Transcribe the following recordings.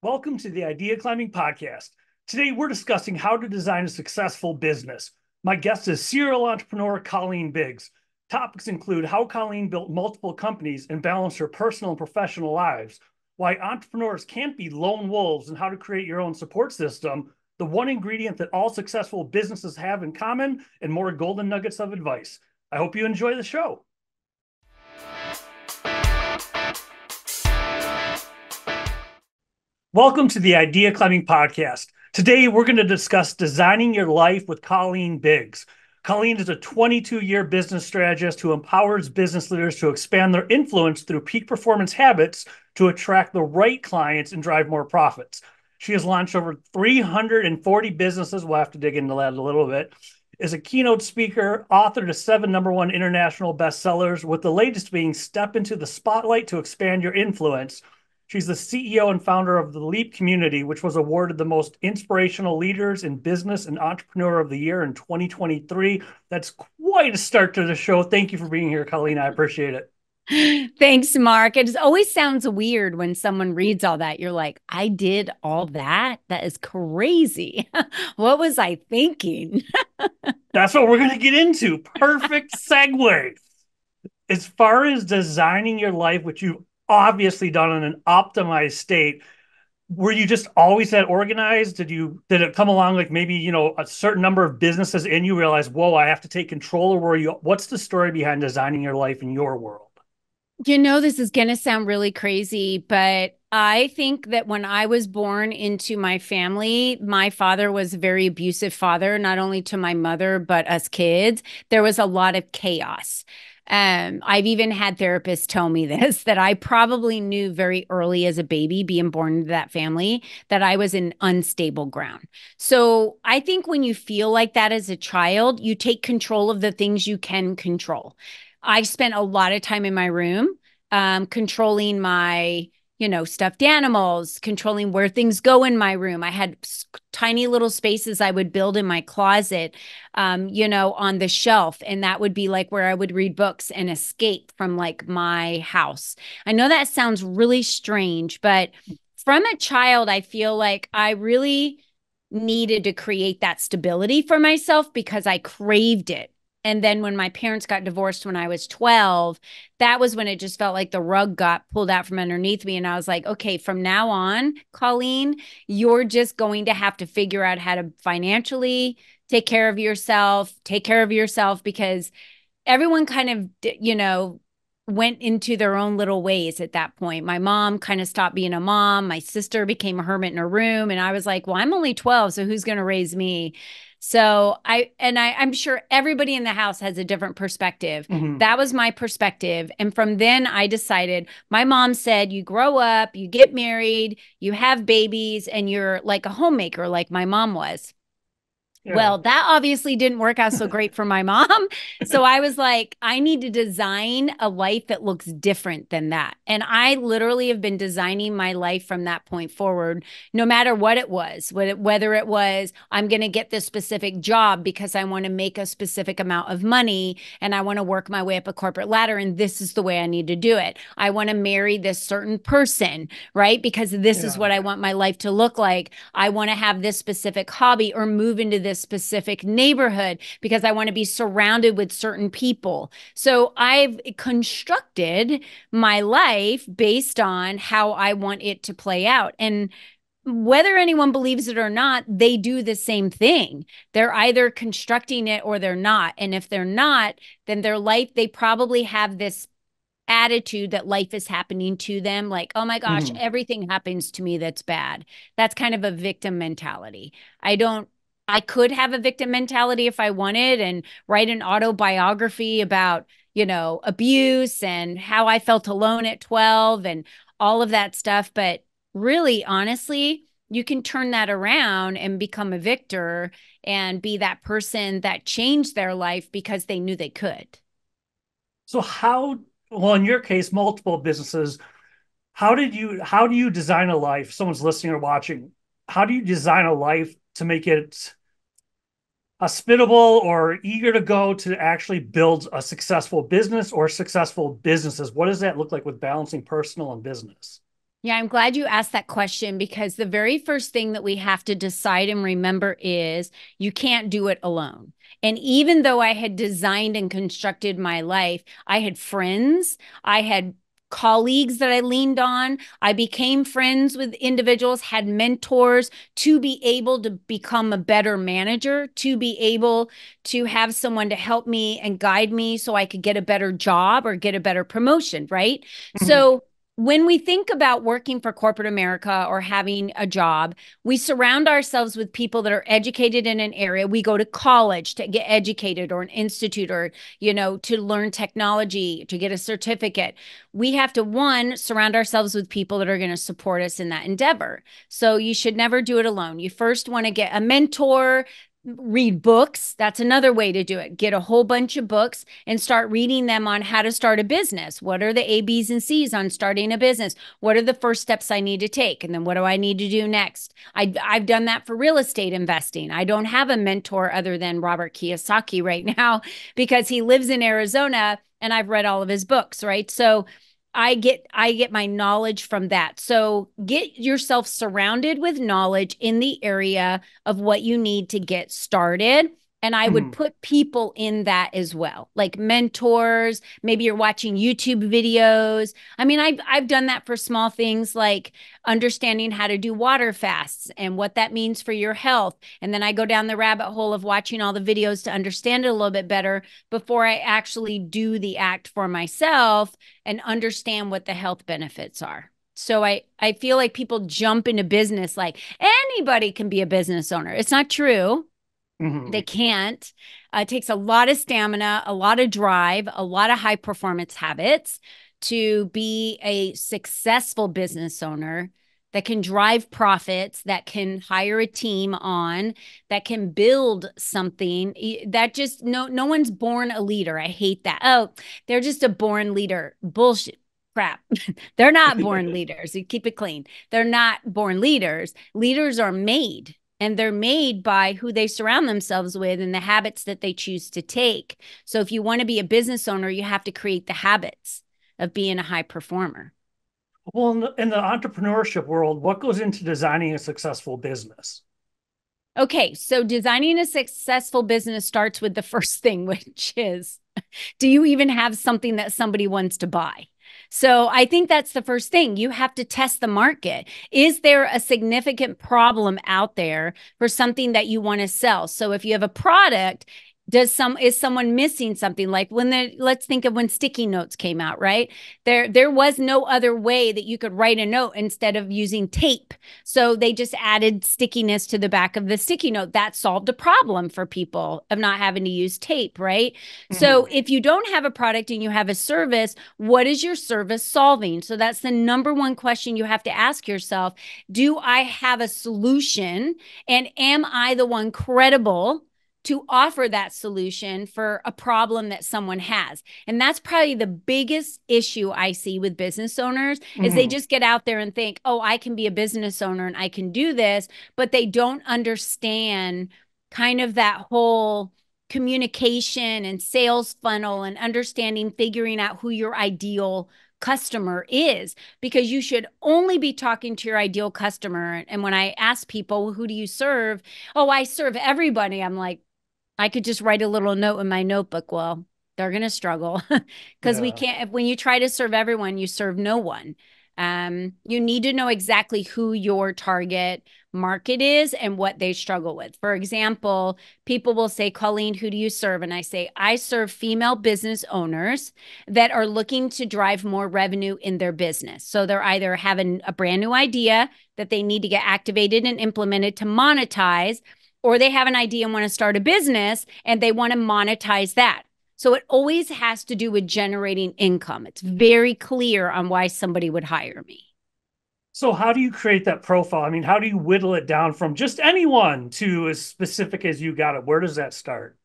Welcome to the Idea Climbing Podcast. Today, we're discussing how to design a successful business. My guest is serial entrepreneur Colleen Biggs. Topics include how Colleen built multiple companies and balanced her personal and professional lives, why entrepreneurs can't be lone wolves, and how to create your own support system, the one ingredient that all successful businesses have in common, and more golden nuggets of advice. I hope you enjoy the show. Welcome to the Idea Climbing Podcast. Today, we're going to discuss designing your life with Colleen Biggs. Colleen is a 22-year business strategist who empowers business leaders to expand their influence through peak performance habits to attract the right clients and drive more profits. She has launched over 340 businesses. We'll have to dig into that a little bit. Is a keynote speaker, author to 7 #1 international bestsellers, with the latest being Step into the Spotlight to Expand Your Influence. She's the CEO and founder of the LEAP community, which was awarded the most inspirational leaders in business and entrepreneur of the year in 2023. That's quite a start to the show. Thank you for being here, Colleen. I appreciate it. Thanks, Mark. It always sounds weird when someone reads all that. You're like, I did all that? That is crazy. What was I thinking? That's what we're going to get into. Perfect segue. As far as designing your life, which you've obviously done in an optimized state, were you just always that organized? Did it come along like maybe, a certain number of businesses and you realize, whoa, I have to take control? Or what's the story behind designing your life in your world? This is going to sound really crazy, but I think that when I was born into my family, my father was a very abusive father, not only to my mother, but us kids. There was a lot of chaos. I've even had therapists tell me this, that I probably knew very early as a baby being born into that family that I was in unstable ground. So I think when you feel like that as a child, you take control of the things you can control. I spent a lot of time in my room, controlling my stuffed animals, controlling where things go in my room. I had tiny little spaces I would build in my closet, on the shelf. And that would be like where I would read books and escape from like my house. I know that sounds really strange, but from a child, I feel like I really needed to create that stability for myself because I craved it. And then when my parents got divorced when I was 12, that was when it just felt like the rug got pulled out from underneath me. And I was like, okay, from now on, Colleen, you're just going to have to figure out how to financially take care of yourself, because everyone kind of, went into their own little ways at that point. My mom kind of stopped being a mom. My sister became a hermit in her room. And I was like, well, I'm only 12, so who's going to raise me? So I'm sure everybody in the house has a different perspective. Mm-hmm. That was my perspective. And from then I decided, my mom said, you grow up, you get married, you have babies, and you're like a homemaker, like my mom was. Yeah. Well, that obviously didn't work out so great for my mom. So I was like, I need to design a life that looks different than that. And I literally have been designing my life from that point forward, no matter what it was, whether it was, I'm going to get this specific job because I want to make a specific amount of money and I want to work my way up a corporate ladder. And this is the way I need to do it. I want to marry this certain person, right? Because this is what I want my life to look like. I want to have this specific hobby or move into this specific neighborhood because I want to be surrounded with certain people. So I've constructed my life based on how I want it to play out. And whether anyone believes it or not, they do the same thing. They're either constructing it or they're not. And if they're not, then their life, they probably have this attitude that life is happening to them, like, oh my gosh, everything happens to me that's bad. That's kind of a victim mentality. I could have a victim mentality if I wanted and write an autobiography about, abuse and how I felt alone at 12 and all of that stuff. But really, honestly, you can turn that around and become a victor and be that person that changed their life because they knew they could. So well, in your case, multiple businesses, how do you design a life? Someone's listening or watching. How do you design a life to make it hospitable or eager to go to actually build a successful business or successful businesses? What does that look like with balancing personal and business? Yeah, I'm glad you asked that question because the very first thing that we have to decide and remember is you can't do it alone. And even though I had designed and constructed my life, I had friends, I had colleagues that I leaned on. I became friends with individuals, had mentors to be able to become a better manager, to be able to have someone to help me and guide me so I could get a better job or get a better promotion, right? Mhm. So when we think about working for corporate America or having a job, we surround ourselves with people that are educated in an area. We go to college to get educated or an institute or, to learn technology, to get a certificate. We have to, one, surround ourselves with people that are going to support us in that endeavor. So you should never do it alone. You first want to get a mentor, read books. That's another way to do it. Get a whole bunch of books and start reading them on how to start a business. What are the A, B's, and C's on starting a business? What are the first steps I need to take? And then what do I need to do next? I've done that for real estate investing. I don't have a mentor other than Robert Kiyosaki right now because he lives in Arizona and I've read all of his books, right? So I get my knowledge from that. So get yourself surrounded with knowledge in the area of what you need to get started. And I would Mhm. put people in that as well, like mentors. Maybe you're watching YouTube videos. I mean, I've done that for small things like understanding how to do water fasts and what that means for your health. And then I go down the rabbit hole of watching all the videos to understand it a little bit better before I actually do the act for myself and understand what the health benefits are. So I feel like people jump into business like anybody can be a business owner. It's not true. They Mhm. can't. It takes a lot of stamina, a lot of drive, a lot of high performance habits to be a successful business owner that can drive profits, that can hire a team on, that can build something. That just no one's born a leader. I hate that. Oh, they're just a born leader. Bullshit. Crap. They're not born leaders. You keep it clean. They're not born leaders. Leaders are made, and they're made by who they surround themselves with and the habits that they choose to take. So if you want to be a business owner, you have to create the habits of being a high performer. Well, in the entrepreneurship world, what goes into designing a successful business? Okay, so designing a successful business starts with the first thing, which is, do you even have something that somebody wants to buy? So I think that's the first thing. You have to test the market. Is there a significant problem out there for something that you want to sell? So if you have a product, is someone missing something? Like let's think of when sticky notes came out, right? There was no other way that you could write a note instead of using tape. So they just added stickiness to the back of the sticky note. That solved a problem for people of not having to use tape, right? So Mhm. if you don't have a product and you have a service, what is your service solving? So that's the number one question you have to ask yourself. Do I have a solution? And am I the one credible to offer that solution for a problem that someone has? And that's probably the biggest issue I see with business owners is they Mhm. just get out there and think, "Oh, I can be a business owner and I can do this," but they don't understand kind of that whole communication and sales funnel and understanding, figuring out who your ideal customer is, because you should only be talking to your ideal customer. And when I ask people, who do you serve? Oh, I serve everybody. I'm like, I could just write a little note in my notebook. Well, they're going to struggle because we Yeah. can't, if, when you try to serve everyone, you serve no one. You need to know exactly who your target market is and what they struggle with. For example, people will say, Colleen, who do you serve? And I say, I serve female business owners that are looking to drive more revenue in their business. So they're either having a brand new idea that they need to get activated and implemented to monetize, or they have an idea and want to start a business and they want to monetize that. So it always has to do with generating income. It's very clear on why somebody would hire me. So how do you create that profile? I mean, how do you whittle it down from just anyone to as specific as you got it? Where does that start?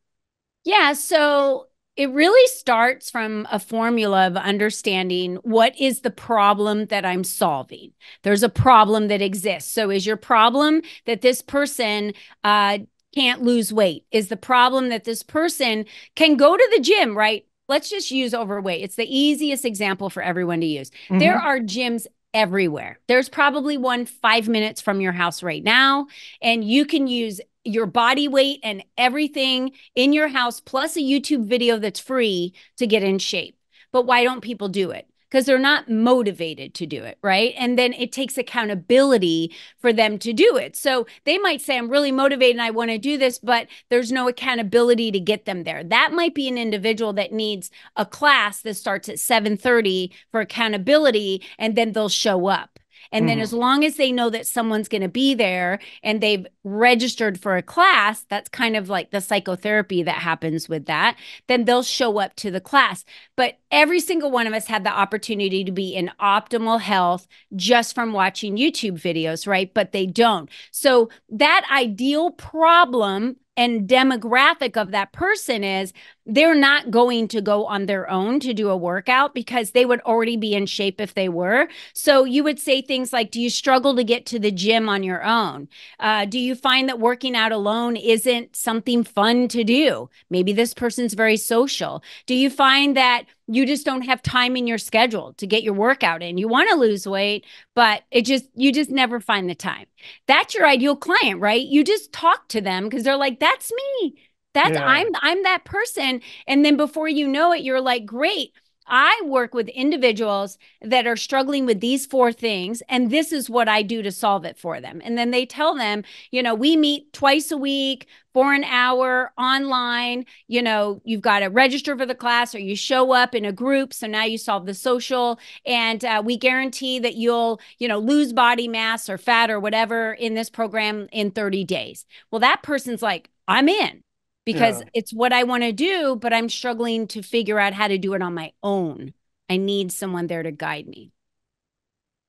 Yeah, so it really starts from a formula of understanding what is the problem that I'm solving. There's a problem that exists. So is your problem that this person can't lose weight? Is the problem that this person can go to the gym, right? Let's just use overweight. It's the easiest example for everyone to use. There Hmm. are gyms everywhere. There's probably one 5 minutes from your house right now, and you can use your body weight and everything in your house, plus a YouTube video that's free to get in shape. But why don't people do it? Because they're not motivated to do it, right? And then it takes accountability for them to do it. So they might say, I'm really motivated and I want to do this, but there's no accountability to get them there. That might be an individual that needs a class that starts at 7:30 for accountability, and then they'll show up. And then as long as they know that someone's going to be there and they've registered for a class, that's kind of like the psychotherapy that happens with that, then they'll show up to the class. But every single one of us had the opportunity to be in optimal health just from watching YouTube videos, right? But they don't. So that ideal problem and demographic of that person is they're not going to go on their own to do a workout because they would already be in shape if they were. So you would say things like, do you struggle to get to the gym on your own? Do you find that working out alone isn't something fun to do? Maybe this person's very social. Do you find that you just don't have time in your schedule to get your workout in? You want to lose weight, but you just never find the time. That's your ideal client, right? You just talk to them because they're like, that's me. I'm that person. And then before you know it, you're like, great. I work with individuals that are struggling with these 4 things, and this is what I do to solve it for them. And then they tell them, we meet twice a week for an hour online. You've got to register for the class or you show up in a group. So now you solve the social, and we guarantee that you'll, lose body mass or fat or whatever in this program in 30 days. Well, that person's like, I'm in. Because it's what I want to do, but I'm struggling to figure out how to do it on my own. I need someone there to guide me.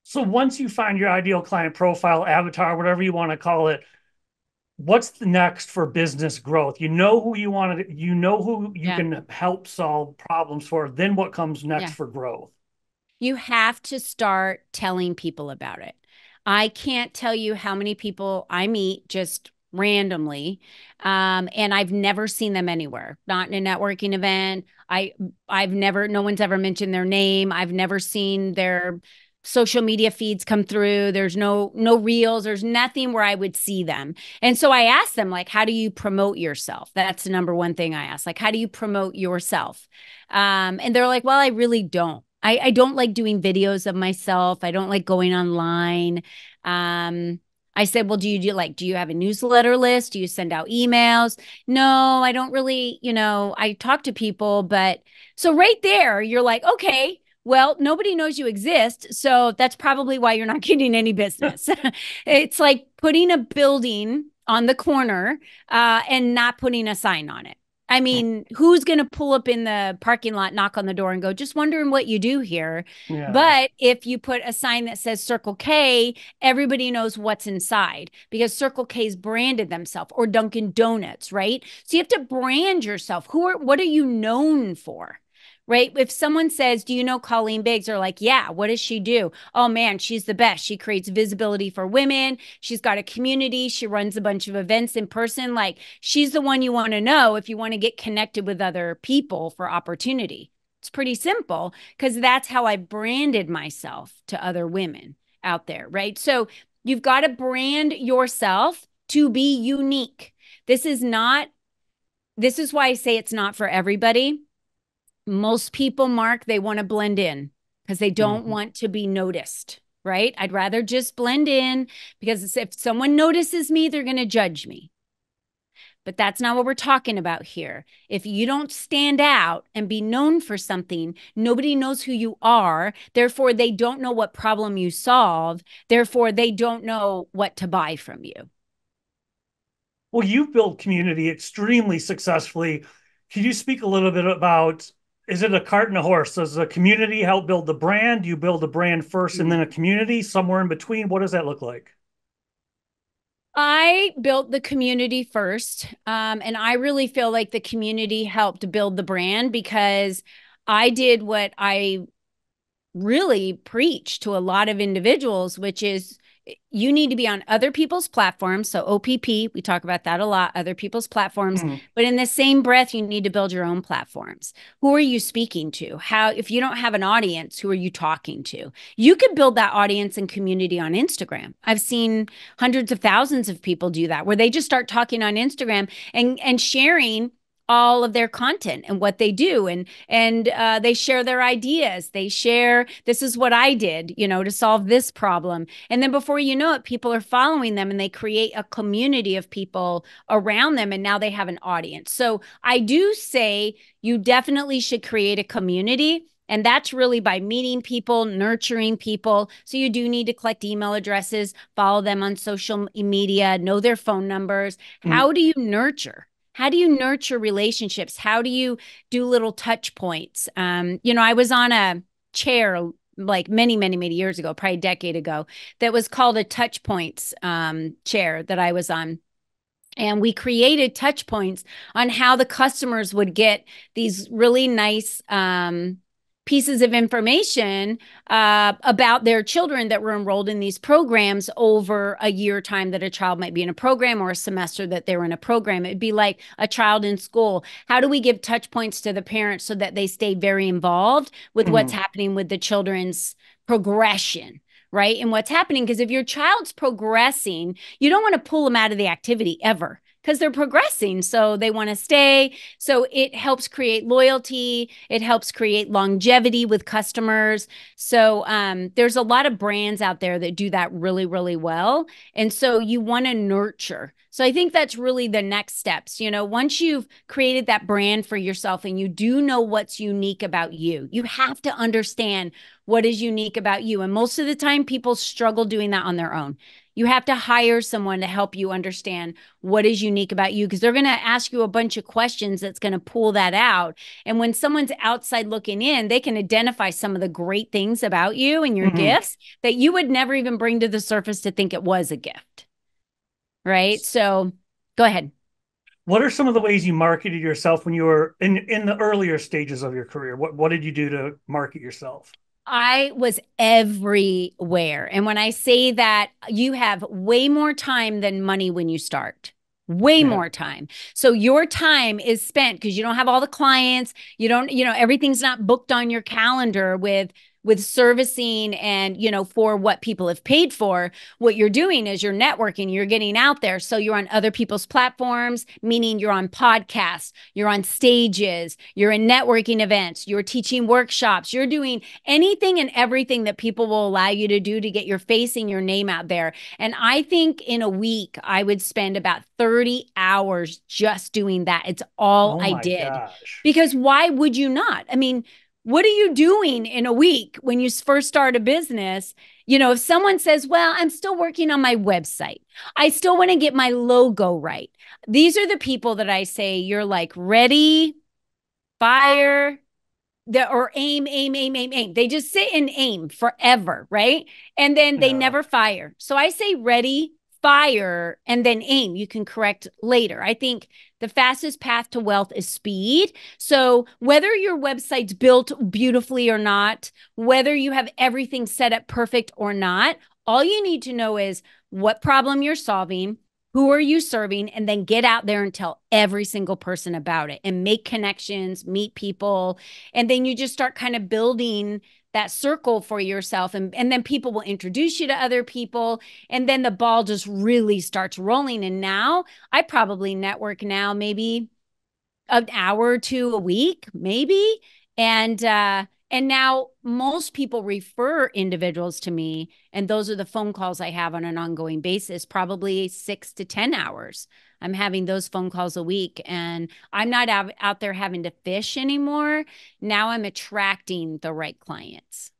So once you find your ideal client profile, avatar, whatever you want to call it, what's the next for business growth? You know who you want to, who you can help solve problems for. Then what comes next for growth? You have to start telling people about it. I can't tell you how many people I meet just randomly. And I've never seen them anywhere, not in a networking event. No one's ever mentioned their name. I've never seen their social media feeds come through. There's no reels. There's nothing where I would see them. And so I asked them, like, how do you promote yourself? That's the number one thing I ask. Like, how do you promote yourself? And they're like, well, I really don't. I don't like doing videos of myself. I don't like going online. I said, well, do you have a newsletter list? Do you send out emails? No, I don't really, I talk to people, but so right there, you're like, okay, well, nobody knows you exist. So that's probably why you're not getting any business. It's like putting a building on the corner and not putting a sign on it. I mean, who's going to pull up in the parking lot, knock on the door and go, just wondering what you do here. Yeah. But if you put a sign that says Circle K, everybody knows what's inside because Circle K's branded themselves, or Dunkin' Donuts, right? So you have to brand yourself. What are you known for? Right? If someone says, do you know Colleen Biggs? Or like, yeah, what does she do? Oh man, she's the best. She creates visibility for women. She's got a community. She runs a bunch of events in person. Like, she's the one you want to know if you want to get connected with other people for opportunity. It's pretty simple because that's how I branded myself to other women out there, right? So you've got to brand yourself to be unique. This is why I say it's not for everybody. Most people, Mark, they want to blend in because they don't want to be noticed, right? I'd rather just blend in because if someone notices me, they're going to judge me. But that's not what we're talking about here. If you don't stand out and be known for something, nobody knows who you are. Therefore, they don't know what problem you solve. Therefore, they don't know what to buy from you. Well, you've built community extremely successfully. Can you speak a little bit about, is it a cart and a horse? Does the community help build the brand? Do you build the brand first and then a community somewhere in between? What does that look like? I built the community first. And I really feel like the community helped build the brand because I did what I really preach to a lot of individuals, which is You need to be on other people's platforms. So OPP, we talk about that a lot, other people's platforms. Mm-hmm. But in the same breath, you need to build your own platforms. Who are you speaking to? How, if you don't have an audience, who are you talking to? You could build that audience and community on Instagram. I've seen hundreds of thousands of people do that, where they just start talking on Instagram and sharing all of their content and what they do, and they share their ideas. They share, this is what I did, to solve this problem. And then before you know it, people are following them, and they create a community of people around them, and now they have an audience. So I do say you definitely should create a community. And that's really by meeting people, nurturing people. So you do need to collect email addresses, follow them on social media, know their phone numbers. Mm-hmm. How do you nurture? How do you nurture relationships? How do you do little touch points? I was on a chair like many, many, many years ago, probably a decade ago, that was called a touch points chair that I was on. And we created touch points on how the customers would get these really nice pieces of information about their children that were enrolled in these programs over a year time that a child might be in a program, or a semester that they were in a program. It'd be like a child in school. How do we give touch points to the parents so that they stay very involved with what's Mm-hmm. happening with the children's progression? Right. And what's happening, because if your child's progressing, you don't want to pull them out of the activity ever, because they're progressing. So they want to stay. So it helps create loyalty. It helps create longevity with customers. So there's a lot of brands out there that do that really, really well. And so you want to nurture. So I think that's really the next steps. Once you've created that brand for yourself and you do know what's unique about you, you have to understand what is unique about you. And most of the time, people struggle doing that on their own. You have to hire someone to help you understand what is unique about you, because they're going to ask you a bunch of questions that's going to pull that out. And when someone's outside looking in, they can identify some of the great things about you and your Mm-hmm. gifts that you would never even bring to the surface to think it was a gift. Right. So go ahead. What are some of the ways you marketed yourself when you were in the earlier stages of your career? What did you do to market yourself? I was everywhere. And when I say that, you have way more time than money when you start. Way Yeah. more time. So your time is spent because you don't have all the clients. You don't, everything's not booked on your calendar with servicing and, for what people have paid for. What you're doing is you're networking, you're getting out there. So you're on other people's platforms, meaning you're on podcasts, you're on stages, you're in networking events, you're teaching workshops, you're doing anything and everything that people will allow you to do to get your face and your name out there. And I think in a week, I would spend about 30 hours just doing that. It's all Oh I my did. gosh. Because why would you not? I mean, what are you doing in a week when you first start a business? If someone says, well, I'm still working on my website, I still want to get my logo right. These are the people that I say, you're like, ready, fire, or aim, aim, aim, aim, aim. They just sit and aim forever, right? And then they Yeah. never fire. So I say ready, fire, and then aim. You can correct later. I think the fastest path to wealth is speed. So whether your website's built beautifully or not, whether you have everything set up perfect or not, all you need to know is what problem you're solving, who are you serving, and then get out there and tell every single person about it and make connections, meet people. And then you just start kind of building that circle for yourself. And then people will introduce you to other people. And then the ball just really starts rolling. And now I probably network now maybe an hour or two a week, maybe. And now most people refer individuals to me, and those are the phone calls I have on an ongoing basis, probably 6 to 10 hours. I'm having those phone calls a week, and I'm not out there having to fish anymore. Now I'm attracting the right clients.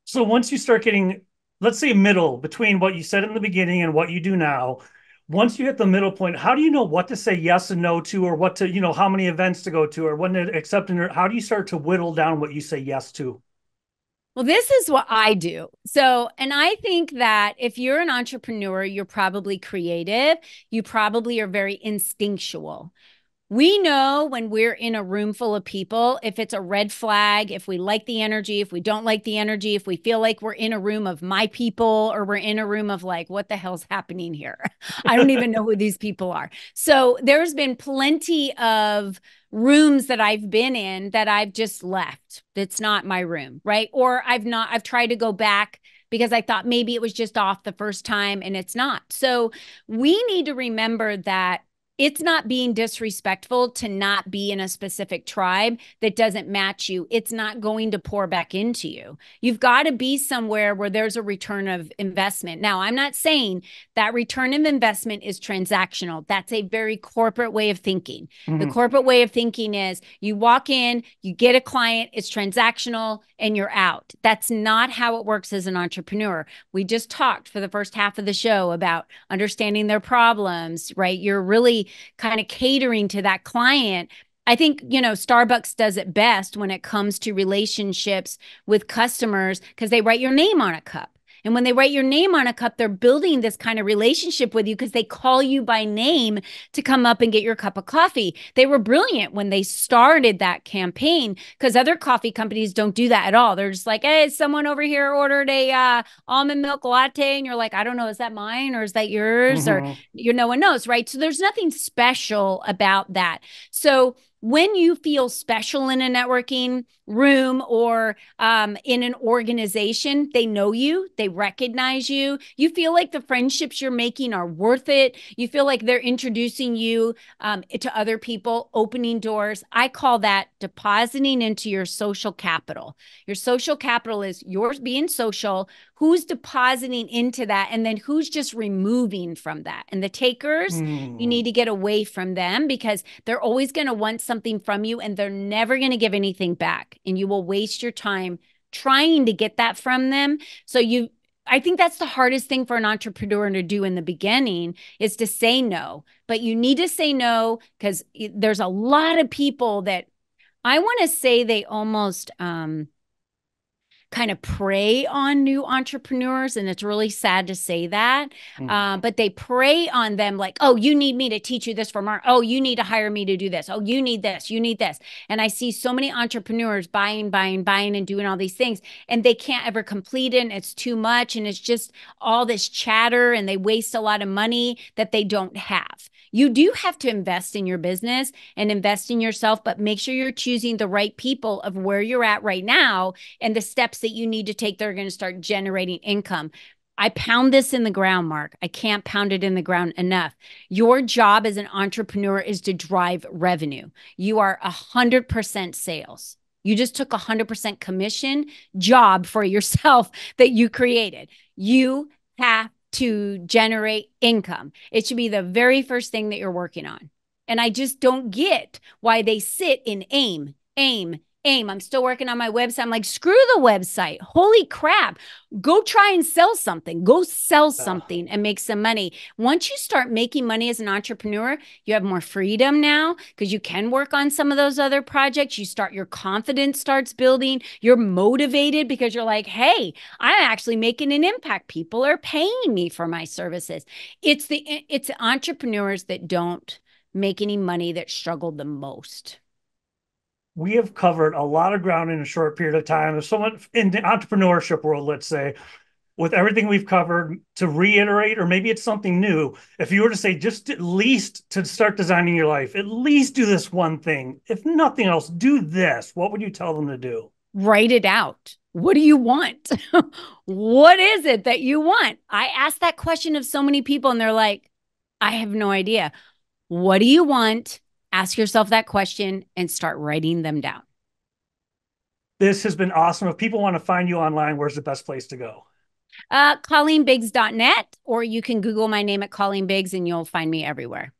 So once you start getting, let's say, middle between what you said in the beginning and what you do now, once you hit the middle point, how do you know what to say yes and no to, or what to, how many events to go to, or when to accept, or how do you start to whittle down what you say yes to? Well, this is what I do. So, and I think that if you're an entrepreneur, you're probably creative. You probably are very instinctual. We know when we're in a room full of people, if it's a red flag, if we like the energy, if we don't like the energy, if we feel like we're in a room of my people or we're in a room of like, what the hell's happening here? I don't even know who these people are. So there's been plenty of rooms that I've been in that I've just left. It's not my room, right? Or I've tried to go back because I thought maybe it was just off the first time and it's not. So we need to remember that it's not being disrespectful to not be in a specific tribe that doesn't match you. It's not going to pour back into you. You've got to be somewhere where there's a return of investment. Now, I'm not saying that return of investment is transactional. That's a very corporate way of thinking. The corporate way of thinking is you walk in, you get a client, it's transactional, and you're out. That's not how it works as an entrepreneur. We just talked for the first half of the show about understanding their problems, right? You're really kind of catering to that client. I think, Starbucks does it best when it comes to relationships with customers because they write your name on a cup. And when they write your name on a cup, they're building this kind of relationship with you because they call you by name to come up and get your cup of coffee. They were brilliant when they started that campaign because other coffee companies don't do that at all. They're just like, hey, someone over here ordered a almond milk latte. And you're like, I don't know, is that mine or is that yours? Or no one knows, right? So there's nothing special about that. So when you feel special in a networking room or in an organization, they know you, they recognize you. You feel like the friendships you're making are worth it. You feel like they're introducing you to other people, opening doors. I call that depositing into your social capital. Your social capital is yours being social. Who's depositing into that? And then who's just removing from that? And the takers, you need to get away from them because they're always going to want something from you and they're never going to give anything back. And you will waste your time trying to get that from them. I think that's the hardest thing for an entrepreneur to do in the beginning is to say no. But you need to say no because there's a lot of people that I want to say they almost kind of prey on new entrepreneurs. And it's really sad to say that. But they prey on them like, oh, you need me to teach you this for Mark. Oh, you need to hire me to do this. Oh, you need this. You need this. And I see so many entrepreneurs buying and doing all these things. And they can't ever complete it. And it's too much. And it's just all this chatter and they waste a lot of money that they don't have. You do have to invest in your business and invest in yourself, but make sure you're choosing the right people of where you're at right now and the steps that you need to take that are going to start generating income. I pound this in the ground, Mark. I can't pound it in the ground enough. Your job as an entrepreneur is to drive revenue. You are 100% sales. You just took 100% commission job for yourself that you created. You have to generate income. It should be the very first thing that you're working on. And I just don't get why they sit in aim. I'm still working on my website. I'm like, screw the website. Holy crap. Go try and sell something. Go sell something and make some money. Once you start making money as an entrepreneur, you have more freedom now because you can work on some of those other projects. Your confidence starts building. You're motivated because you're like, hey, I'm actually making an impact. People are paying me for my services. It's entrepreneurs that don't make any money that struggle the most. We have covered a lot of ground in a short period of time. There's so much in the entrepreneurship world, let's say, with everything we've covered, to reiterate, or maybe it's something new. If you were to say, just at least to start designing your life, at least do this one thing. If nothing else, do this. What would you tell them to do? Write it out. What do you want? What is it that you want? I ask that question of so many people and they're like, I have no idea. What do you want? Ask yourself that question and start writing them down. This has been awesome. If people want to find you online, where's the best place to go? ColleenBiggs.net, or you can Google my name at Colleen Biggs and you'll find me everywhere.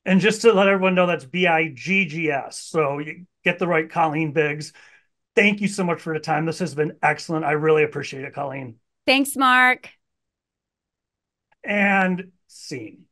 And just to let everyone know, that's Biggs. So you get the right Colleen Biggs. Thank you so much for the time. This has been excellent. I really appreciate it, Colleen. Thanks, Mark. And scene.